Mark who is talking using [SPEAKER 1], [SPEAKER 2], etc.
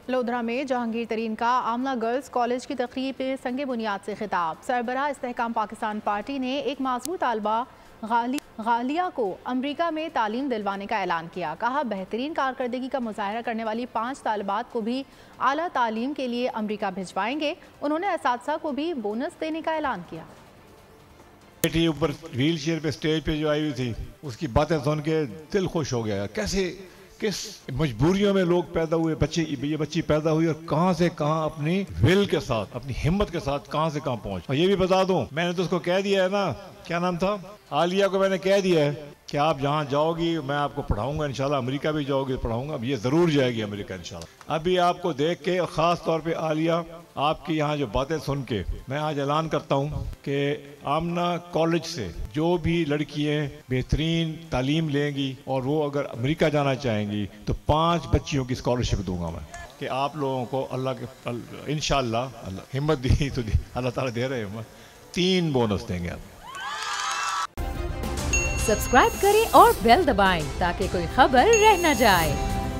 [SPEAKER 1] لودھرا میں جہانگیر ترین کا آملہ girls college کی تقریب میں سنگ بنیاد سے خطاب۔ سربراہ استحکام پاکستان پارٹی نے ایک معذور طالبہ غالیہ کو امریکہ میں تعلیم دلوانے کا اعلان کیا۔ کہا بہترین کارکردگی کا مظاہرہ کرنے والی 5 طالبات کو بھی اعلیٰ تعلیم کے لیے امریکہ بھجوائیں گے۔ انہوں نے اساتذہ کو بھی بونس دینے کا اعلان کیا۔
[SPEAKER 2] بیٹی اوپر ویل چیئر پہ سٹیج پہ جو آئی ہوئی تھی، اس کی باتیں سن کے دل خوش ہو گیا۔ کیسے کس مجبوریوں میں لوگ پیدا ہوئے، یہ بچی پیدا ہوئی اور کہاں سے کہاں اپنی ول کے ساتھ، اپنی ہمت کے ساتھ کہاں سے کہاں پہنچ۔ اور یہ بھی بتا دوں، میں نے تو اس کو کہہ دیا ہے نا، کیا نام تھا، عالیہ کو میں نے کہہ دیا ہے کہ آپ جہاں جاؤ گی میں آپ کو پڑھاؤں گا انشاءاللہ، امریکہ بھی جاؤ گی پڑھاؤں گا، اب یہ ضرور جائے گی امریکہ انشاءاللہ۔ ابھی آپ کو دیکھ کے اور خاص طور پہ عالیہ آپ کی یہاں جو باتیں سن کے میں آج اعلان کرتا ہوں کہ آمنہ کالج سے جو بھی لڑکیاں بہترین تعلیم لیں گی اور وہ اگر امریکہ جانا چاہیں گی تو 5 بچیوں کی اسکالرشپ دوں گا میں، کہ آپ لوگوں کو اللہ کے انشاءاللہ اللہ ہمت دی تو اللہ تعالیٰ دے رہے ہیں، 3 بونس دیں گے آپ۔
[SPEAKER 3] سبسکرائب کریں اور بیل دبائیں تاکہ کوئی خبر رہ نہ جائے۔